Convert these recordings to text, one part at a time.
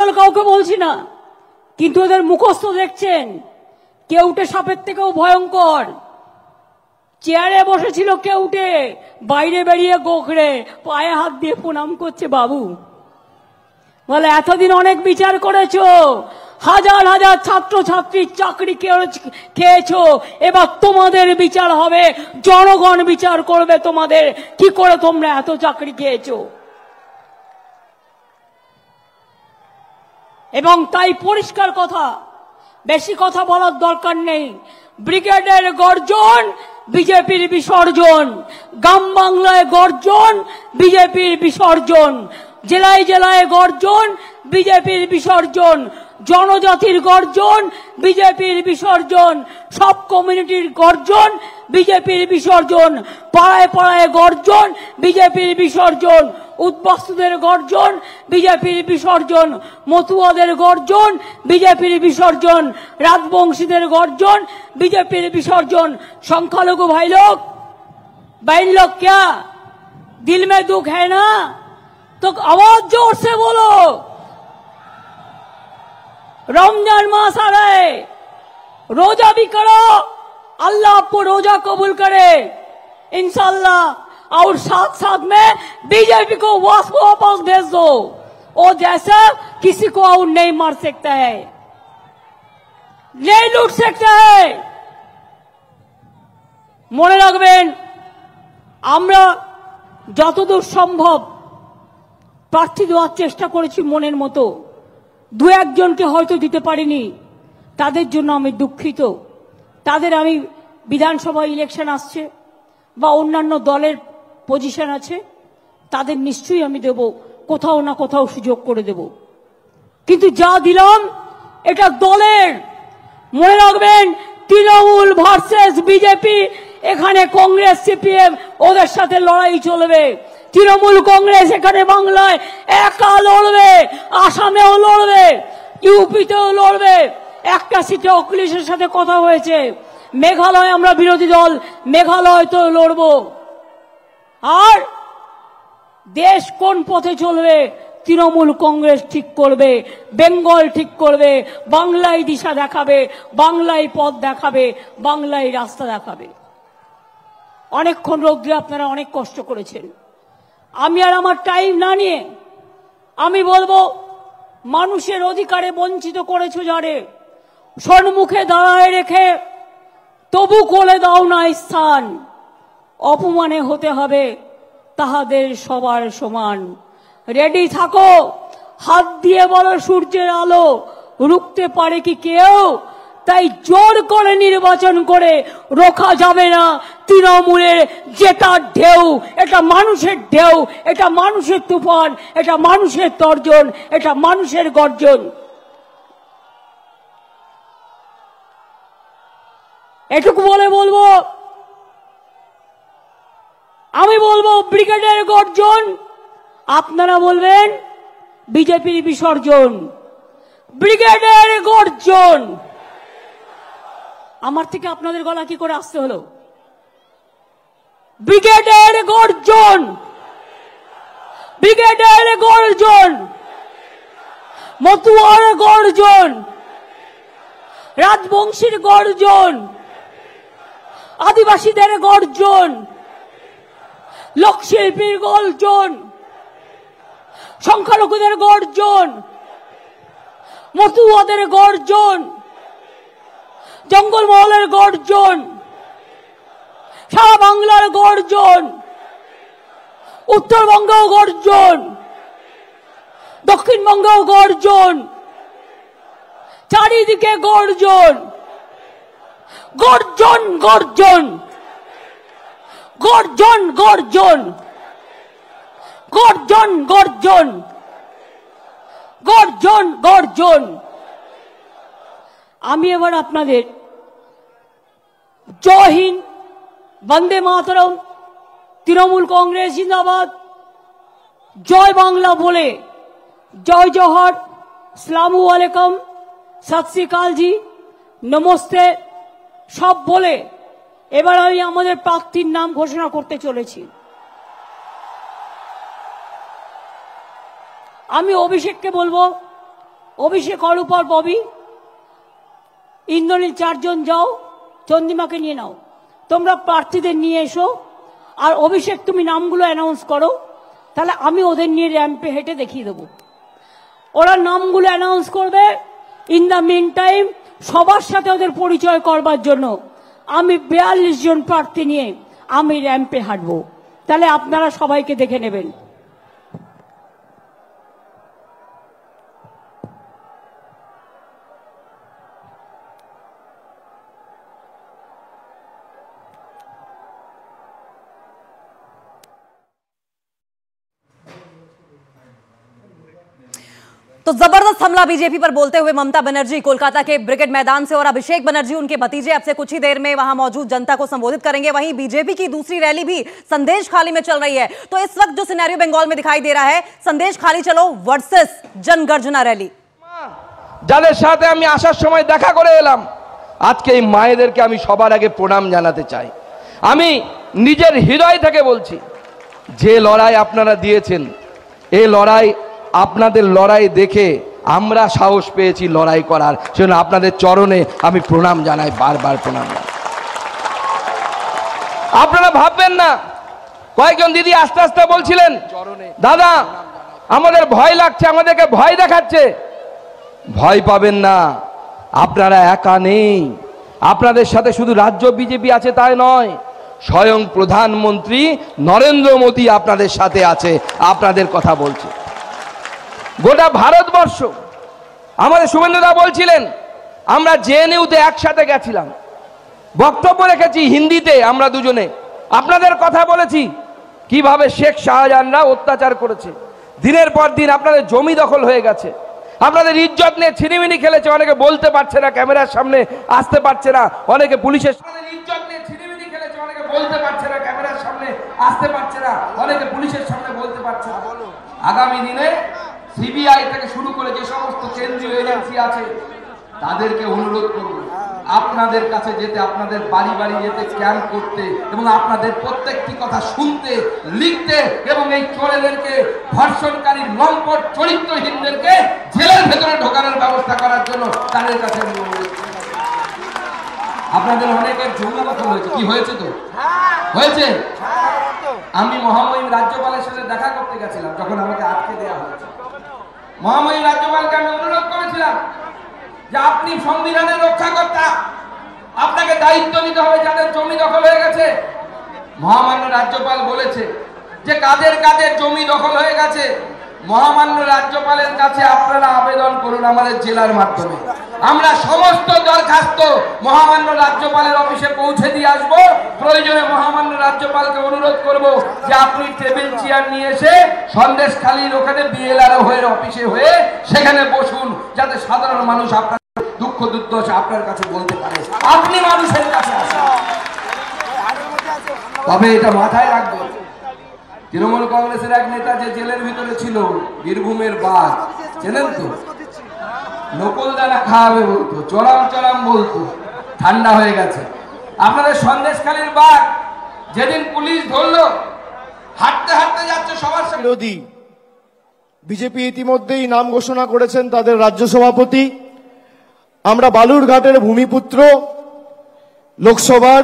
দল কাউকে বলছি না, কিন্তু ওদের মুখস্থ দেখছেন কেউটে সাপের থেকেও ভয়ঙ্কর। চেয়ারে বসেছিল কেউটে, বাইরে বেরিয়ে গোখরে পায়ে হাত দিয়ে প্রণাম করছে বাবু। বলে এতদিন অনেক বিচার করেছো, হাজার হাজার ছাত্র ছাত্রীর চাকরি খেয়েছো, এবার তোমাদের বিচার হবে, জনগণ বিচার করবে তোমাদের কি করে তোমরা এত চাকরি খেয়েছো। এবং তাই পরিষ্কার কথা, বেশি কথা বলার দরকার নেই। ব্রিগেডের গর্জন, বিজেপির বিসর্জন। গ্রাম বাংলায় গর্জন, বিজেপির বিসর্জন। জেলায় জেলায় গর্জন, বিজেপির বিসর্জন। জনজাতির গর্জন, বিজেপির বিসর্জন। সব কমিউনিটির গর্জন, বিজেপির বিসর্জন। পাড়ায় পাড়ায় গর্জন, বিজেপির বিসর্জন। উদ্বাস্তুদের গর্জন, বিজেপির বিসর্জন। মতুয়াদের গর্জন, বিজেপির বিসর্জন। রাজবংশীদের গর্জন, बीजेपी विसर्जन। संख्यालघु भाई लोग बहन लोग, क्या दिल में दुख है ना, तो आवाज जोर से बोलो। रमजान मास आ रहा है, रोजा भी करो, अल्लाह आपको रोजा कबूल करे इंशाल्लाह। और साथ साथ में बीजेपी को वापस भेज दो, और जैसा किसी को और नहीं मार सकता है, नहीं लूट सकता है। মনে রাখবেন, আমরা যতদূর সম্ভব প্রার্থী দেওয়ার চেষ্টা করেছি মনের মতো। দু একজনকে হয়তো দিতে পারিনি, তাদের জন্য আমি দুঃখিত। তাদের আমি বিধানসভা ইলেকশন আসছে বা অন্যান্য দলের পজিশন আছে, তাদের নিশ্চয়ই আমি দেব, কোথাও না কোথাও সুযোগ করে দেব। কিন্তু যা দিলাম এটা দলের। মনে রাখবেন, তৃণমূল ভার্সেস বিজেপি, এখানে কংগ্রেস সিপিএম ওদের সাথে লড়াই চলবে। তৃণমূল কংগ্রেস এখানে বাংলায় একা লড়বে, আসামেও লড়বে, ইউপিতেও লড়বে। একটা সিটে অখিলেশের সাথে কথা হয়েছে, মেঘালয় আমরা বিরোধী দল, মেঘালয় তো লড়ব। আর দেশ কোন পথে চলবে তৃণমূল কংগ্রেস ঠিক করবে, বেঙ্গল ঠিক করবে, বাংলায় দিশা দেখাবে, বাংলায় পথ দেখাবে, বাংলায় রাস্তা দেখাবে। অনেকক্ষণ রোদ্রে আপনারা অনেক কষ্ট করেছেন। আমি আর আমার টাইম না নিয়ে আমি বলবো, মানুষের অধিকারে বঞ্চিত করেছো যারে, সম্মুখে দাঁড়ায় রেখে তবু কোলে দাও না স্থান। অপমানে হতে হবে তাহাদের সবার সমান। রেডি থাকো, হাত দিয়ে বলো সূর্যের আলো রুখতে পারে কি কেউ? তাই জোর করে নির্বাচন করে রোখা যাবে না তৃণমূলের জেতা ঢেউ। এটা মানুষের ঢেউ, এটা মানুষের তুফান, এটা মানুষের তর্জন, এটা মানুষের গর্জন। এটুকু বলে বলবো, আমি বলবো ব্রিগেডের গর্জন, আপনারা বলবেন বিজেপির বিসর্জন। ব্রিগেডের গর্জন। আমার থেকে আপনাদের গলা কি করে আসতে হলো? ব্রিগেডের গর্জন, ব্রিগেডের গর্জন, মতুয়ার গর্জন, রাজবংশীর গর্জন, আদিবাসীদের গর্জন, লোকশিল্পীর গর্জন, সংখ্যালঘুদের গর্জন, মতুয়াদের গর্জন, জঙ্গলমহলের গর্জন, সারা বাংলার গর্জন, উত্তরবঙ্গেও গর্জন, দক্ষিণবঙ্গেও গর্জন, চারিদিকে গর্জন, গর্জন গর্জন, গর্জন গর্জন, গর্জন গর্জন, গর্জন গর্জন। আমি এবার আপনাদের জয় হিন্দ, বন্দে মাতরম, তৃণমূল কংগ্রেস জিন্দাবাদ, জয় বাংলা বলে, জয় জোহর, আসসালামু আলাইকুম, সত শ্রী আকাল জি, নমস্তে সব বলে এবার আমি আমাদের প্রার্থীর নাম ঘোষণা করতে চলেছি। আমি অভিষেককে বলবো অভিষেক অরূপর ববি, ইন্দ্রনীল, 4 জন যাও, চন্দ্রিমাকে নিয়ে নাও, তোমরা প্রার্থীদের নিয়ে এসো। আর অভিষেক তুমি নামগুলো অ্যানাউন্স করো, তাহলে আমি ওদের নিয়ে র্যাম্পে হেঁটে দেখিয়ে দেবো। ওরা নামগুলো অ্যানাউন্স করবে। ইন দ্য মিন টাইম সবার সাথে ওদের পরিচয় করবার জন্য আমি 42 জন প্রার্থী নিয়ে আমি র্যাম্পে হাঁটবো, তাহলে আপনারা সবাইকে দেখে নেবেন। तो जबरदस्त हमला बीजेपी पर बोलते हुए ममता बनर्जी कोलकाता के ब्रिगेड मैदान से, और अभिषेक बनर्जी उनके भतीजे अब से कुछ ही देर में वहां मौजूद जनता को संबोधित करेंगे। वहीं बीजेपी की दूसरी रैली भी संदेश खाली में चल रही है। तो इस वक्त जो सिनेरियो बंगाल में दिखाई दे रहा है, संदेश खाली चलो वर्सेस जनगर्जना रैली। যাদের সাথে আমি আসার সময় দেখা করে এলাম, আজকে এই মায়েদেরকে আমি সবার আগে প্রণাম জানাতে চাই। আমি নিজের হৃদয় থেকে বলছি, যে লড়াই আপনারা দিয়েছেন, এই লড়াই আপনাদের লড়াই দেখে আমরা সাহস পেয়েছি লড়াই করার, সেজন্য আপনাদের চরণে আমি প্রণাম জানাই, বারবার প্রণাম জানাই। আপনারা ভাববেন না, কয়েকজন দিদি আস্তে আস্তে বলছিলেন দাদা আমাদের ভয় লাগছে, আমাদেরকে ভয় দেখাচ্ছে। ভয় পাবেন না, আপনারা একা নেই। আপনাদের সাথে শুধু রাজ্য বিজেপি আছে তাই নয়, স্বয়ং প্রধানমন্ত্রী নরেন্দ্র মোদী আপনাদের সাথে আছে, আপনাদের কথা বলছে। গোটা ভারতবর্ষ, আমাদের শুভেন্দুদা বলছিলেন আমরা জেএনইউতে একসাথে গেছিলাম, বক্তব্য রেখেছি হিন্দিতে, আমরা দুজনে আপনাদের কথা বলেছি কিভাবে শেখ শাহজাহানরা অত্যাচার করেছে। দিনের পর দিন আপনাদের জমি দখল হয়ে গেছে, আপনাদের ইজ্জত নিয়ে ছিনিমিনি খেলেছে, অনেকে বলতে পারছে না, ক্যামেরার সামনে আসতে পারছে না, অনেকে পুলিশের ইজ্জত নিয়ে ছিনিমিনি খেলেছে, অনেকে বলতে পারছে না, ক্যামেরার সামনে আসতে পারছে না, অনেকে পুলিশের সামনে বলতে পারছে না। আগামী দিনে সিবিআই থেকে শুরু করে যে সমস্ত কেন্দ্রীয় এজেন্সি আছে তাদেরকে অনুরোধ করব আপনাদের কাছে যেতে, আপনাদের বাড়ি বাড়ি যেতে, ক্যাম্প করতে এবং আপনাদের প্রত্যেকটি কথা শুনতে, লিখতে এবং এই চোরেদেরকে, ধর্ষণকারী, লম্পট, চরিত্রহীনদেরকে জেলের ভেতরে ঢোকানোর ব্যবস্থা করার জন্য তাদের কাছে আপনাদের অনেকের জমি দখল হয়েছে। কি হয়েছে? তো হয়েছে। আমি মহামহিম রাজ্যপালের সাথে দেখা করতে গেছিলাম, যখন আমাকে আটকে দেওয়া হয়েছে, মহামহিম রাজ্যপালকে আমি অনুরোধ করেছিলাম যে আপনি সংবিধানের রক্ষাকর্তা, আপনাকে দায়িত্ব নিতে হবে যাদের জমি দখল হয়ে গেছে। মহামান্য রাজ্যপাল বলেছে যে কাদের কাদের জমি দখল হয়ে গেছে, মহামান্য রাজ্যপালের কাছে আপনারা আবেদন করুন আমাদের জেলার মাধ্যমে। আমরা সমস্ত দরখাস্ত মহামান্য রাজ্যপালের অফিসে পৌঁছে দিয়ে আসবো। প্রয়োজনে মহামান্য রাজ্যপালকে অনুরোধ করব যে আপনি টেবিল চেয়ার নিয়ে এসে সন্দেশখালীর ওখানে বিএলআরও হয়ে অফিসে হয়ে সেখানে বসুন, যাতে সাধারণ মানুষ আপনার দুঃখ দুর্দশা আপনার কাছে বলতে পারে, আপনি মানুষের কাছে আসেন। তবে এটা মাথায় রাখবেন, তৃণমূল কংগ্রেসের এক নেতা যে জেলের ভিতরে ছিল, বীরভূমের বাঘ, চেনেন তো? নকল দানা খাওয়াবে বলতো, চরম চরম বলতো, ঠান্ডা হয়ে গেছে। আপনাদের সন্দেশখালীর বাঘ যেদিন পুলিশ ধরলো, হাঁটতে হাঁটতে যাচ্ছে সবার বিরোধী। বিজেপি ইতিমধ্যেই নাম ঘোষণা করেছেন তাদের রাজ্য সভাপতি। আমরা বালুরঘাটের ভূমিপুত্র, লোকসভার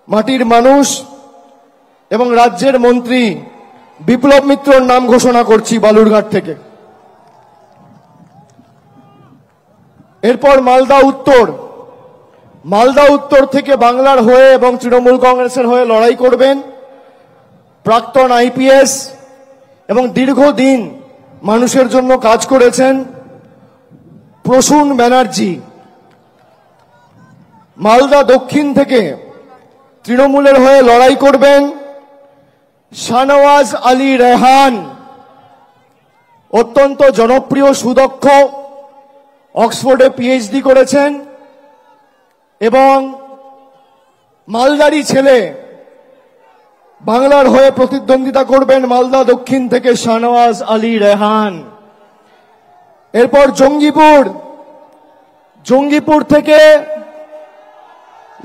মাটির মানুষ এবং রাজ্যের মন্ত্রী বিপ্লব মিত্রর নাম ঘোষণা করছি বালুরঘাট থেকে। এরপর মালদা উত্তর থেকে বাংলার হয়ে এবং তৃণমূল কংগ্রেসের হয়ে লড়াই করবেন প্রাক্তন আইপিএস এবং দীর্ঘদিন মানুষের জন্য কাজ করেছেন প্রসূন ব্যানার্জি। মালদা দক্ষিণ থেকে তৃণমূলের হয়ে লড়াই করবেন শাহনওয়াজ আলী রেহান, অত্যন্ত জনপ্রিয়, সুদক্ষ, অক্সফোর্ডে পিএইচডি করেছেন এবং মালদারি ছেলে। বাংলার হয়ে প্রতিদ্বন্দ্বিতা করবেন মালদা দক্ষিণ থেকে শাহনওয়াজ আলী রেহান। এরপর জঙ্গিপুর থেকে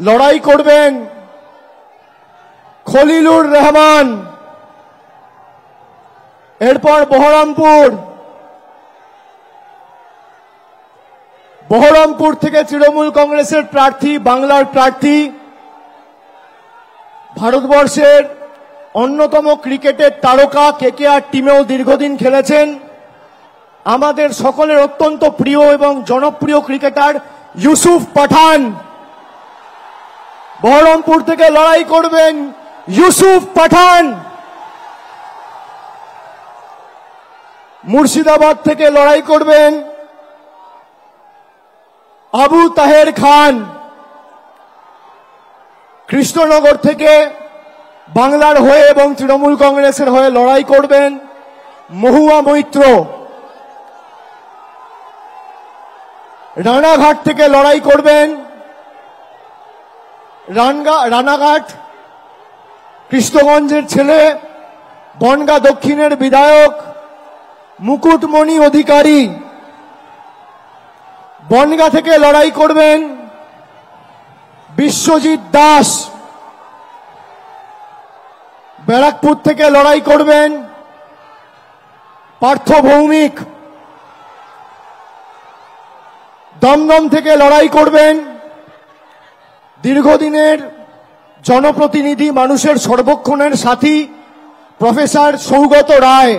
লড়াই করবেন খলিলুর রহমান। এরপর বহরমপুর থেকে তৃণমূল কংগ্রেসের প্রার্থী, বাংলার প্রার্থী, ভারতবর্ষের অন্যতম ক্রিকেটের তারকা, কেকেআর টিমেও দীর্ঘদিন খেলেছেন, আমাদের সকলের অত্যন্ত প্রিয় এবং জনপ্রিয় ক্রিকেটার ইউসুফ পাঠান। বহরমপুর থেকে লড়াই করবেন ইউসুফ পাঠান। মুর্শিদাবাদ থেকে লড়াই করবেন আবু তাহের খান। কৃষ্ণনগর থেকে বাংলার হয়ে এবং তৃণমূল কংগ্রেসের হয়ে লড়াই করবেন মহুয়া মৈত্র। রানাঘাট থেকে লড়াই করবেন রানাঘাট কৃষ্ণগঞ্জের ছেলে, বনগাঁ দক্ষিণের বিধায়ক মুকুটমণি অধিকারী। বনগাঁ থেকে লড়াই করবেন বিশ্বজিৎ দাস। ব্যারাকপুর থেকে লড়াই করবেন পার্থ ভৌমিক। দমদম থেকে লড়াই করবেন দীর্ঘদিনের জনপ্রতিনিধি, মানুষের সর্বক্ষণের সাথী প্রফেসর সৌগত রায়।